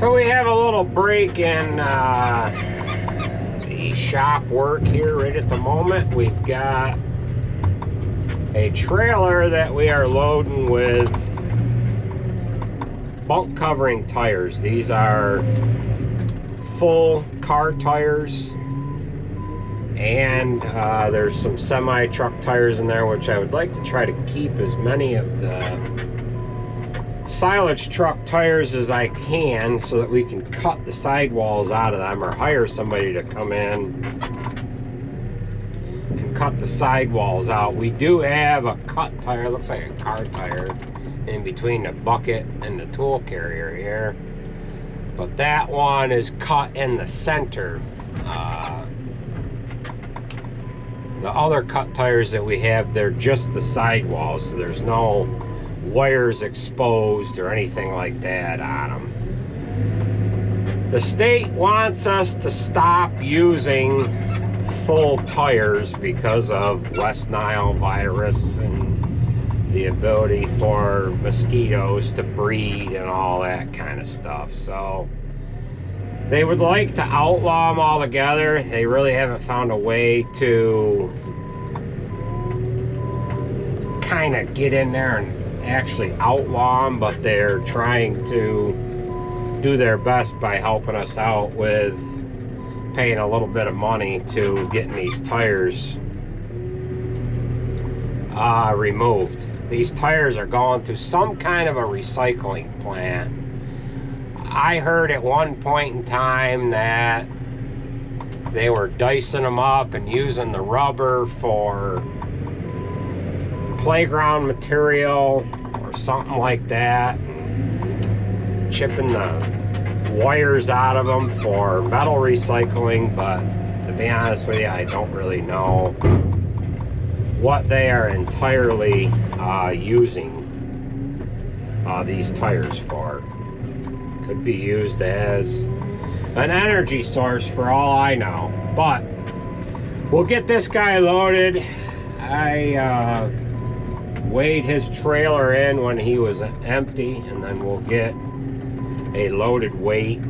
So we have a little break in the shop work here right at the moment. We've got a trailer that we are loading with bunk covering tires. These are full car tires, and there's some semi-truck tires in there, which I would like to try to keep as many of the silage truck tires as I can so that we can cut the sidewalls out of them, or hire somebody to come in and cut the sidewalls out. We do have a cut tire, looks like a car tire, in between the bucket and the tool carrier here, but that one is cut in the center. The other cut tires that we have, they're just the sidewalls, so there's no wires exposed or anything like that on them. The state wants us to stop using full tires because of West Nile virus and the ability for mosquitoes to breed and all that kind of stuff. So they would like to outlaw them altogether. They really haven't found a way to kind of get in there and actually outlaw them, but they're trying to do their best by helping us out with paying a little bit of money to getting these tires removed. These tires are going to some kind of a recycling plant. I heard at one point in time that they were dicing them up and using the rubber for playground material or something like that, and chipping the wires out of them for metal recycling. But to be honest with you, I don't really know what they are entirely using these tires for. Could be used as an energy source for all I know. But we'll get this guy loaded. I weighed his trailer in when he was empty, and then we'll get a loaded weight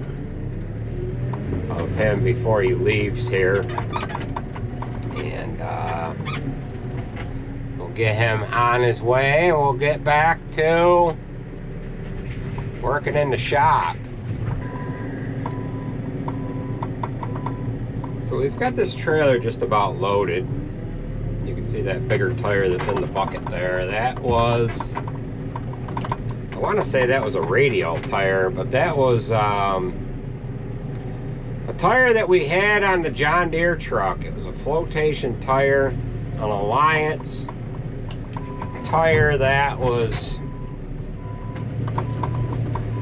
of him before he leaves here, and we'll get him on his way, and we'll get back to working in the shop. So we've got this trailer just about loaded. You can see that bigger tire that's in the bucket there. That was, I want to say that was a radial tire, but that was a tire that we had on the John Deere truck. It was a flotation tire, an Alliance tire that was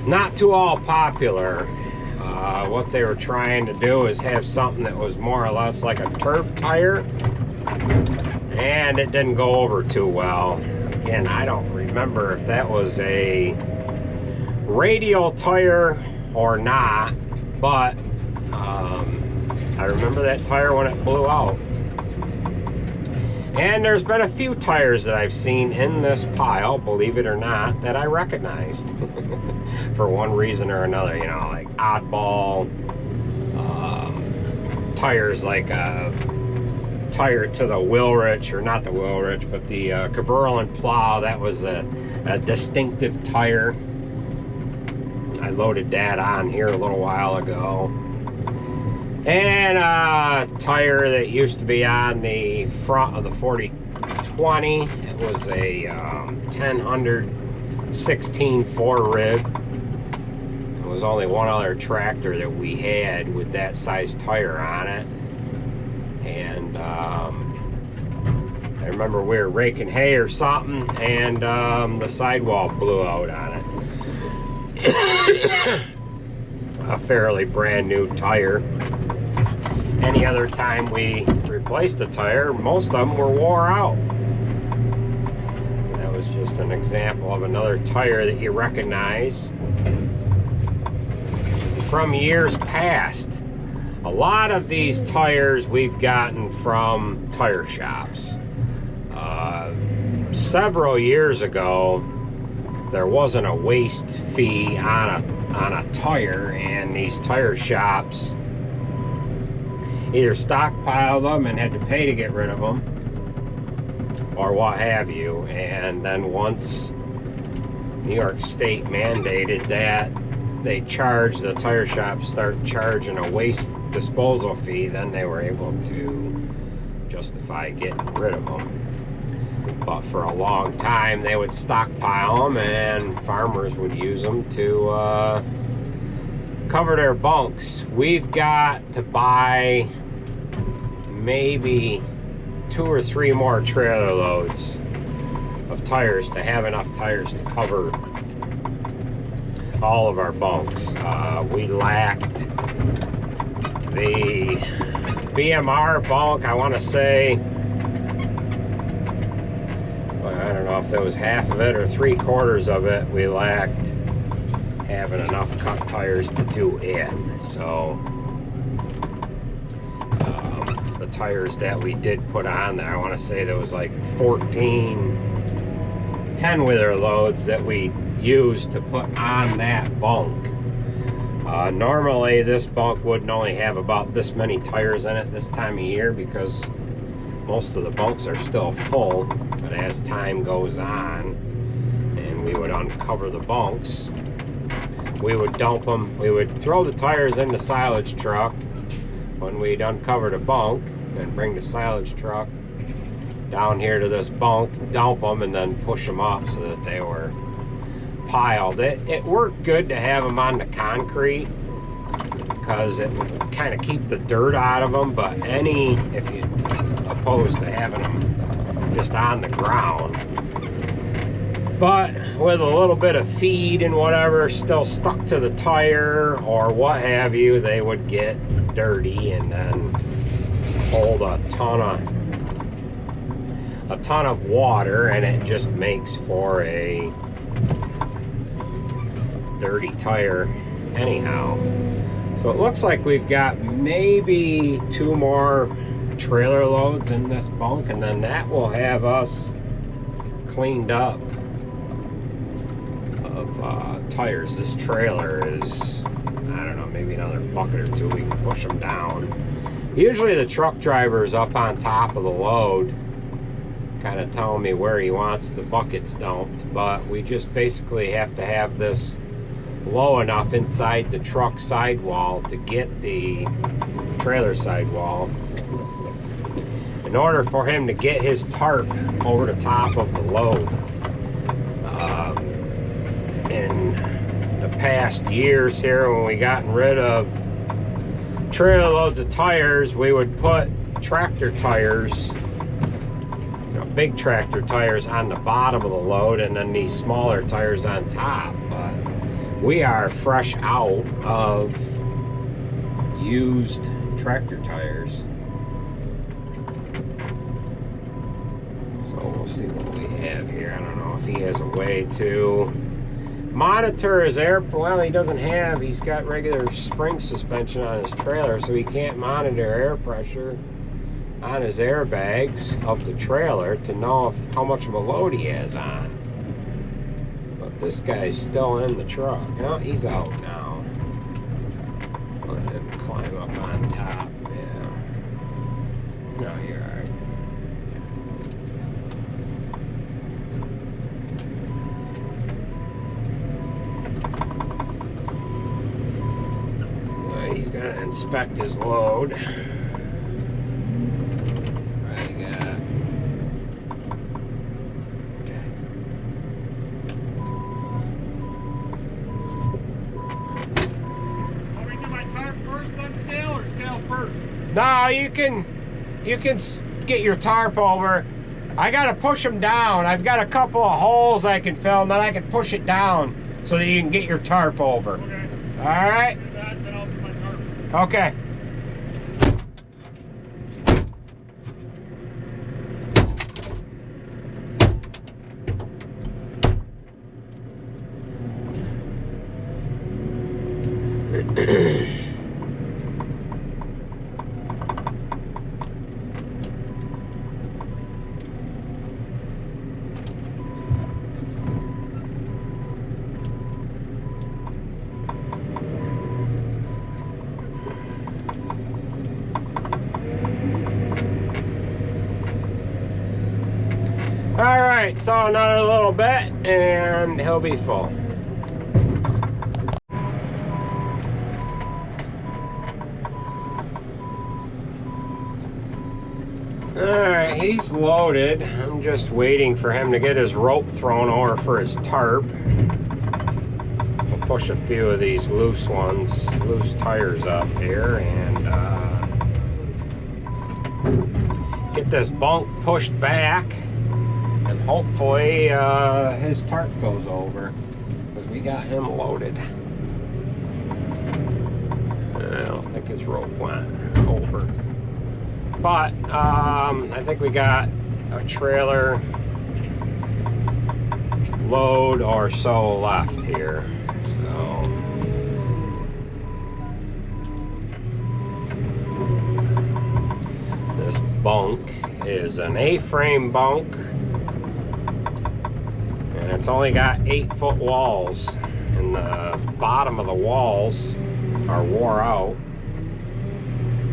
not too all popular. What they were trying to do is have something that was more or less like a turf tire, and it didn't go over too well. Again, I don't remember if that was a radial tire or not, but I remember that tire when it blew out. And there's been a few tires that I've seen in this pile, believe it or not, that I recognized for one reason or another. You know, like oddball tires, like a tire to the Wilrich, or not the Wilrich, but the Caverland plow. That was a distinctive tire. I loaded that on here a little while ago. And a tire that used to be on the front of the 4020. It was a 1000 16 4 rib. There was only one other tractor that we had with that size tire on it. And I remember we were raking hay or something, and the sidewall blew out on it. A fairly brand new tire. Any other time we replaced a tire, most of them were wore out. That was just an example of another tire that you recognize from years past. A lot of these tires we've gotten from tire shops. Several years ago, there wasn't a waste fee on a tire, and these tire shops either stockpiled them and had to pay to get rid of them, or what have you. And then once New York State mandated that they charge, the tire shops start charging a waste disposal fee, then they were able to justify getting rid of them. But for a long time they would stockpile them, and farmers would use them to cover their bunks. We've got to buy maybe 2 or 3 more trailer loads of tires to have enough tires to cover all of our bunks. We lacked the BMR bunk, I want to say, I don't know if it was half of it or 3/4 of it. We lacked having enough cut tires to do in. So the tires that we did put on there, I want to say there was like 14 10-wheeler loads that we used to put on that bunk. Normally this bunk wouldn't only have about this many tires in it this time of year, because most of the bunks are still full. But as time goes on and we would uncover the bunks, we would dump them. We would throw the tires in the silage truck when we'd uncovered a bunk, and bring the silage truck down here to this bunk, dump them, and then push them up so that they were piled. It worked good to have them on the concrete because it would kind of keep the dirt out of them, but if you opposed to having them just on the ground. But with a little bit of feed and whatever still stuck to the tire or what have you, they would get dirty and then hold a ton of water, and it just makes for a dirty tire anyhow. So it looks like we've got maybe 2 more trailer loads in this bunk, and then that will have us cleaned up of tires. This trailer is, I don't know, maybe another bucket or 2. We can push them down. Usually the truck driver is up on top of the load, kind of telling me where he wants the buckets dumped, but we just basically have to have this low enough inside the truck sidewall to get the trailer sidewall in order for him to get his tarp over the top of the load. In the past years here, when we gotten rid of trailer loads of tires, we would put tractor tires, big tractor tires, on the bottom of the load, and then these smaller tires on top. But we are fresh out of used tractor tires, so we'll see what we have here. I don't know if he has a way to monitor his air. Well, he doesn't have. He's got regular spring suspension on his trailer, so he can't monitor air pressure on his airbags of the trailer to know how much of a load he has on. But this guy's still in the truck. No, he's out now. Go ahead and climb up on top. Yeah. No, you're alright. He's gonna inspect his load. No, you can get your tarp over. I gotta push them down. I've got a couple of holes I can fill, and then I can push it down so that you can get your tarp over. Okay. All right. Do that, then I'll do my tarp. Okay. Alright, so another little bit and he'll be full. Alright, he's loaded. I'm just waiting for him to get his rope thrown over for his tarp. We'll push a few of these loose tires up here and get this bunk pushed back, and hopefully his tarp goes over, because we got him loaded. I don't think his rope went over. But I think we got a trailer load or so left here. So this bunk is an A-frame bunk, and it's only got 8-foot walls, and the bottom of the walls are wore out.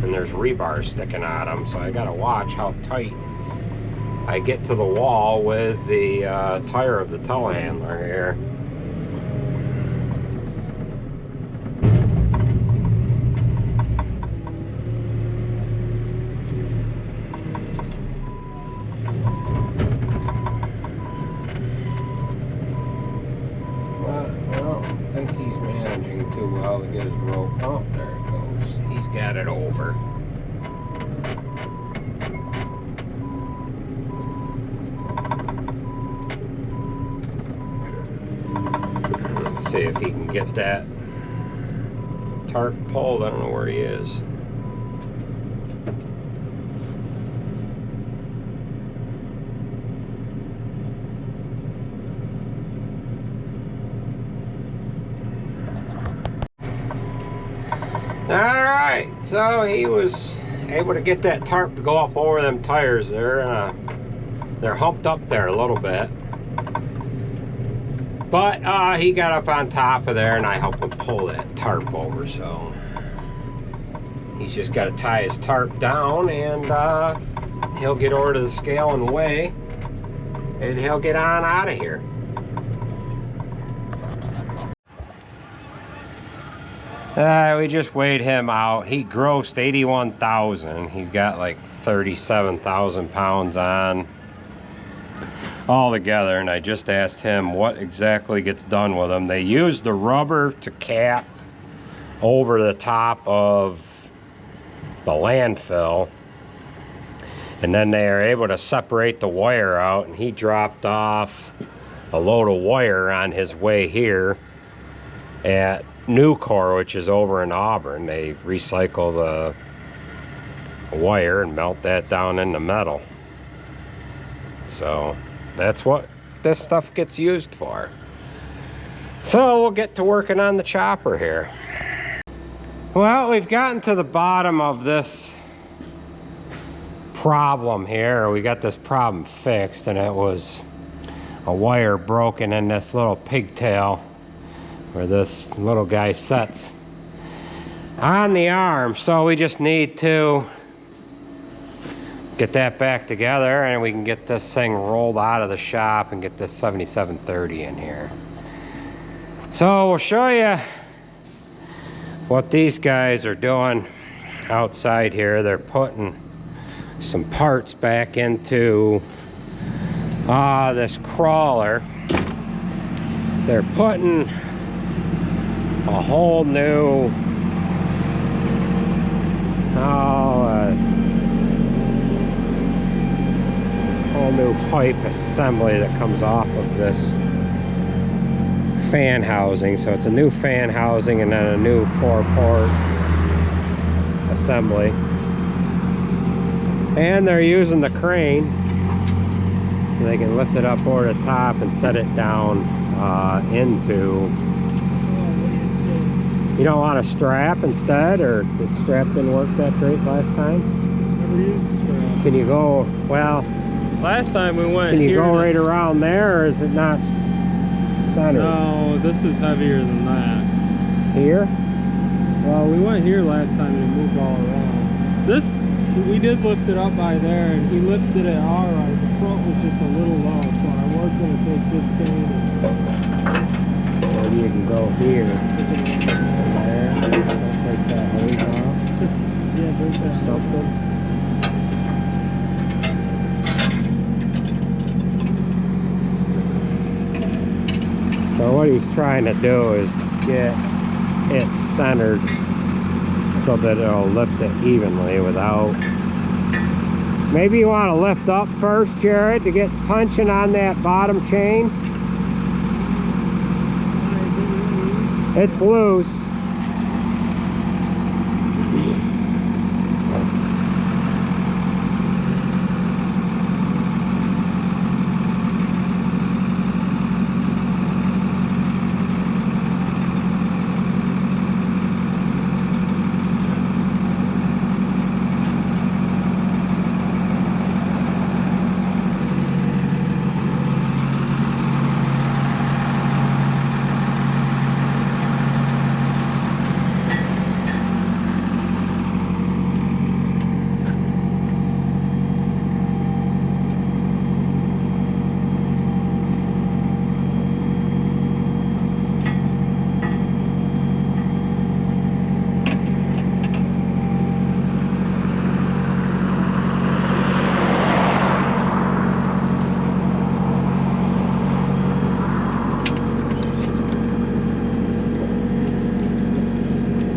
And there's rebar sticking out them, so I gotta watch how tight I get to the wall with the tire of the telehandler here. But I don't think he's managing too well to get his rope. Oh, there it goes. He's got it over. Let's see if he can get that tarp pulled. I don't know where he is. Alright, so he was able to get that tarp to go up over them tires there. They're humped up there a little bit. But he got up on top of there and I helped him pull that tarp over. So he's just got to tie his tarp down, and he'll get over to the scale and weigh, and he'll get on out of here. We just weighed him out. He grossed 81,000. He's got like 37,000 pounds on all together, and I just asked him what exactly gets done with them. They use the rubber to cap over the top of the landfill, and then they are able to separate the wire out, and he dropped off a load of wire on his way here at Nucor, which is over in Auburn. They recycle the wire and melt that down into metal. So that's what this stuff gets used for. So we'll get to working on the chopper here. Well, we've gotten to the bottom of this problem here. We got this problem fixed, and it was a wire broken in this little pigtail where this little guy sets on the arm. So we just need to get that back together, and we can get this thing rolled out of the shop and get this 7730 in here. So we'll show you what these guys are doing outside here. They're putting some parts back into this crawler. They're putting a whole new whole new pipe assembly that comes off of this fan housing. So it's a new fan housing and then a new 4-port assembly, and they're using the crane so they can lift it up over the top and set it down into. You don't want a strap instead, or the strap didn't work that great last time? Never used the strap. Can you go, well, last time we went can you here go right around there, or is it not centered? No, this is heavier than that. Here? Well, we went here last time and it moved all around. This, we did lift it up by there, and he lifted it all right. front was just a little low, so I was gonna take this chain and Or you can go here. put it in there. There. Don't take that hose off. Yeah, break that Something. So what he's trying to do is get it centered so that it'll lift it evenly without... Maybe you want to lift up first, Jared, to get tension on that bottom chain. It's loose.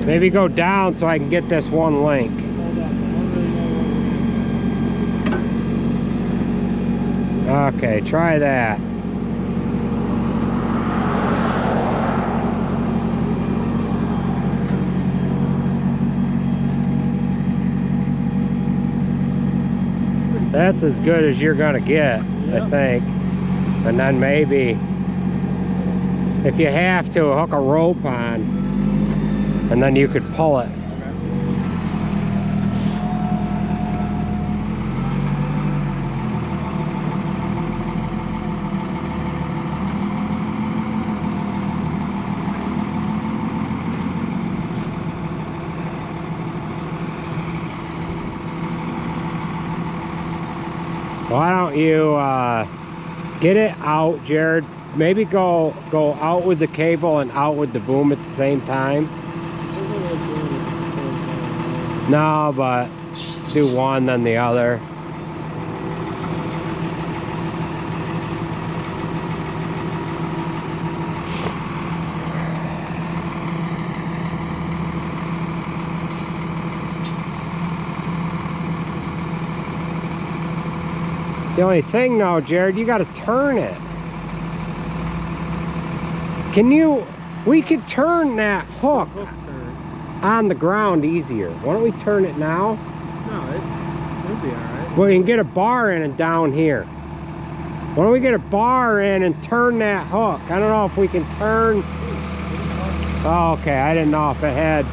Maybe go down so I can get this one link. Hold on, I don't really know. Okay, try that. That's as good as you're gonna get, I think. And then maybe, if you have to, hook a rope on, and then you could pull it. Why don't you get it out, Jared? Maybe go out with the cable and out with the boom at the same time. No, but do one then the other. The only thing though, Jared, you got to turn it. Can you? We could turn that hook on the ground easier. Why don't we turn it now? No, it'll be alright. Well, you can get a bar in and down here. Why don't we get a bar in and turn that hook? I don't know if we can turn. Oh, okay, I didn't know if it had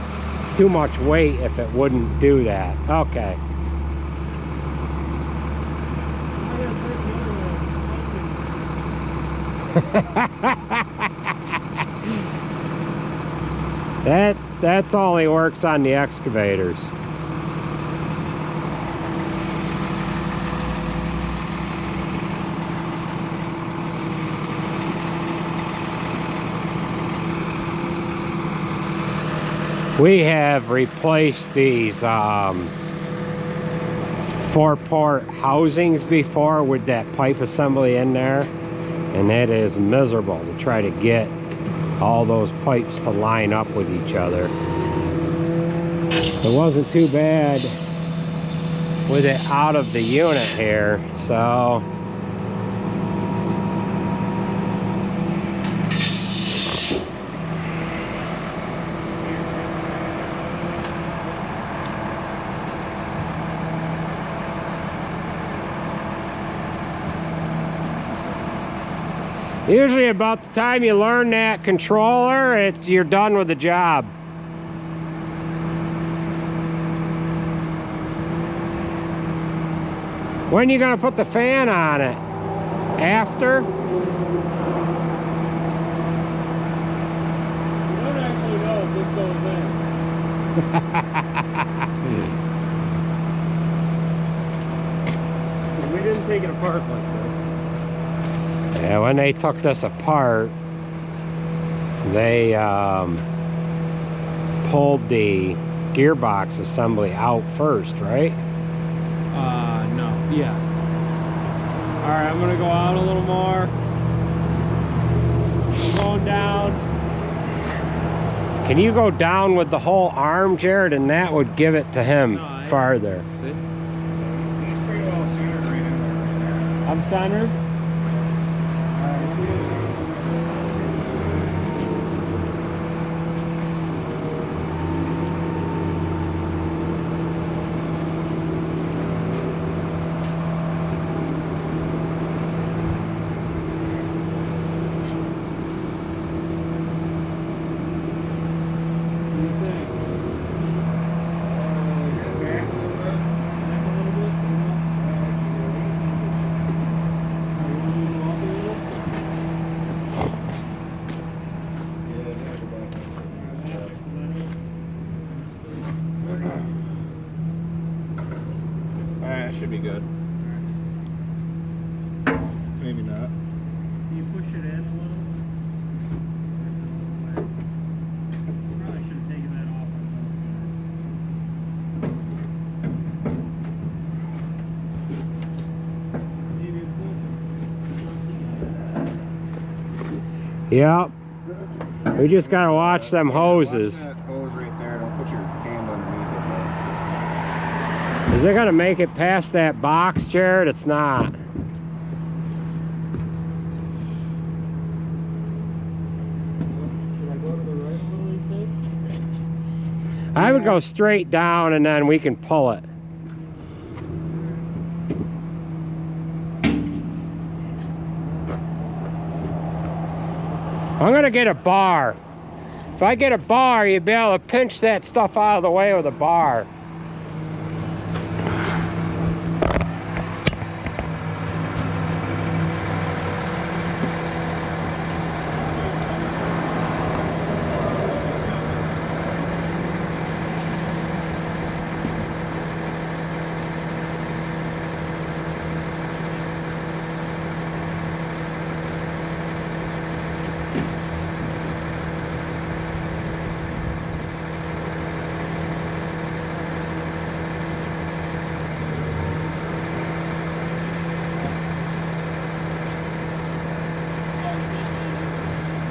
too much weight, if it wouldn't do that. Okay. That's all he works on the excavators. We have replaced these 4-port housings before with that pipe assembly in there, and it is miserable to try to get all those pipes to line up with each other. It wasn't too bad with it out of the unit here, so usually about the time you learn that controller, you're done with the job. When are you gonna put the fan on it? After? You don't actually know if this goes in. We didn't take it apart like this. Yeah, when they took this apart, they pulled the gearbox assembly out first, right? No. Yeah. Alright, I'm gonna go out a little more. I'm going down. Can you go down with the whole arm, Jared, and that would give it to him farther? See? He's pretty well centered right in there right now. I'm centered. Alright, that should be good. Maybe not. Can you push it in a little? Probably should have taken that off on both sides. Yep. We just gotta watch them hoses. Watch that hose right there. Don't put your hand underneath it. Is it gonna make it past that box, Jared? It's not. Should I go to the right a little, you think? I would go straight down and then we can pull it. I'm gonna get a bar. If I get a bar, you'd be able to pinch that stuff out of the way with a bar.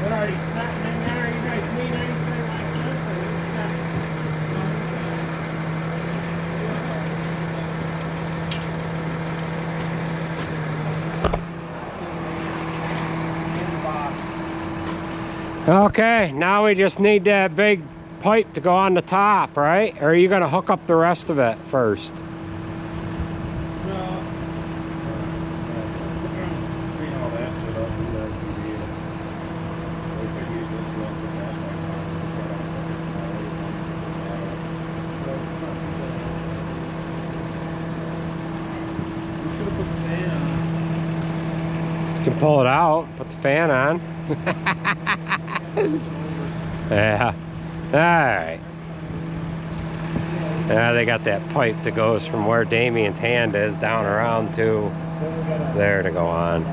They're already sitting in there. You guys need anything like this? Or you got... Okay, now we just need that big pipe to go on the top, right? Or are you gonna hook up the rest of it first? Clean all that shit up. Do that for you. We could use this one for that. We should have put the fan on. You can pull it out, put the fan on. Yeah. Alright. Yeah, they got that pipe that goes from where Damien's hand is down around to there to go on.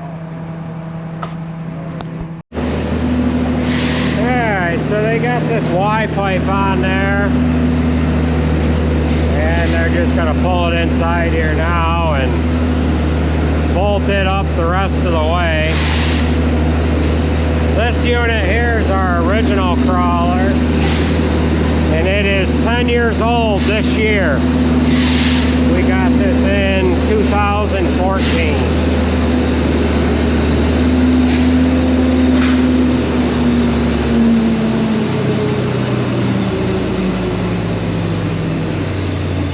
Alright, so they got this Y pipe on there. And they're just going to pull it inside here now and bolt it up the rest of the way. This unit here is our original crawler, and it is 10 years old this year. We got this in 2014.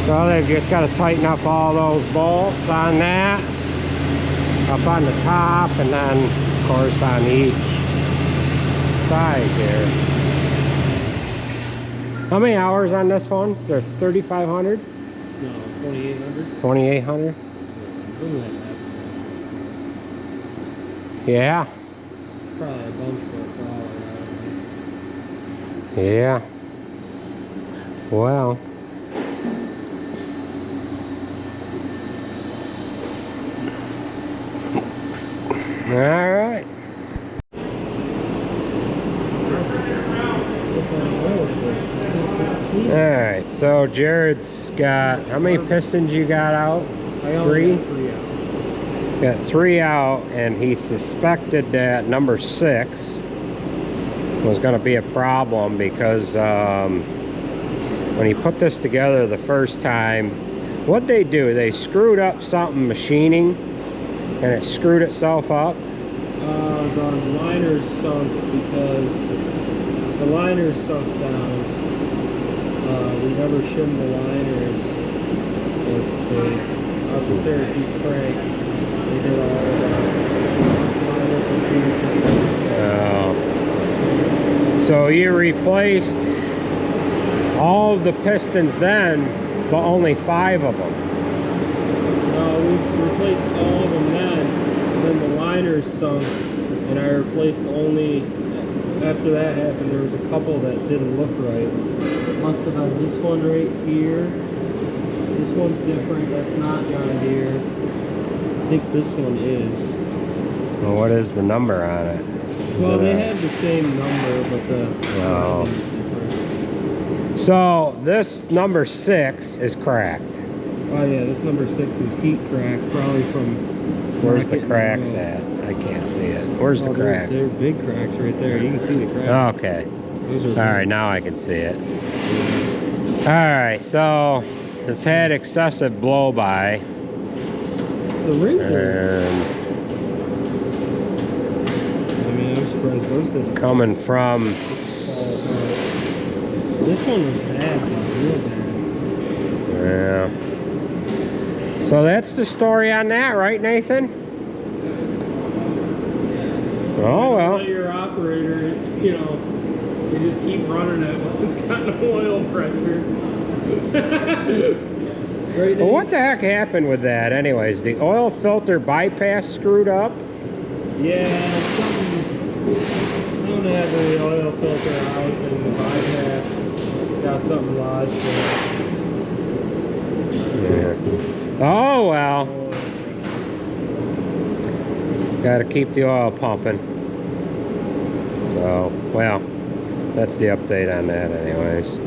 So they've just got to tighten up all those bolts on that, up on the top, and then of course on each side here. How many hours on this one? They're 3,500? No, 2,800. 2,800? Yeah. Probably a bunch for a crawler. Yeah. Well. All right. All right. So Jared's got, how many pistons you got out? I only Three? got 3 out. Got 3 out, and he suspected that number 6 was going to be a problem because when he put this together the first time, what they do, they screwed up something machining, and it screwed itself up. The liners sunk because the liners sunk down. We never shimmed the liners. It's off the Syracuse crank. They did all of that. So you replaced all of the pistons then, but only 5 of them. We replaced all of them then, and then the liners sunk, and I replaced only, after that happened, there was a couple that didn't look right. It must have been this one right here. This one's different, that's not John Deere. I think this one is. Well, what is the number on it? Well, they have the same number, but the Oh. is different. So this number 6 is cracked. Oh yeah, this number 6 is heat crack, probably from... Where's the rocket cracks and oil. at? I can't see it. Where's the Oh, cracks? They're big cracks right there. You can see the cracks. Okay. Those are All big. right, now I can see it. All right, so it's had excessive blow by, The rings are... and I mean, I'm surprised those didn't coming from, fall apart. This one was bad, though, real bad. yeah. So that's the story on that, right, Nathan? Oh well. Let your operator, you know, you just keep running it when it's got no oil pressure. Right, Well, what the heck happened with that, anyways? The oil filter bypass screwed up. Yeah, something. I don't have the oil filter housing, the bypass. Got something lodged in Yeah. Oh well. it. Got to keep the oil pumping. So, well, that's the update on that anyways.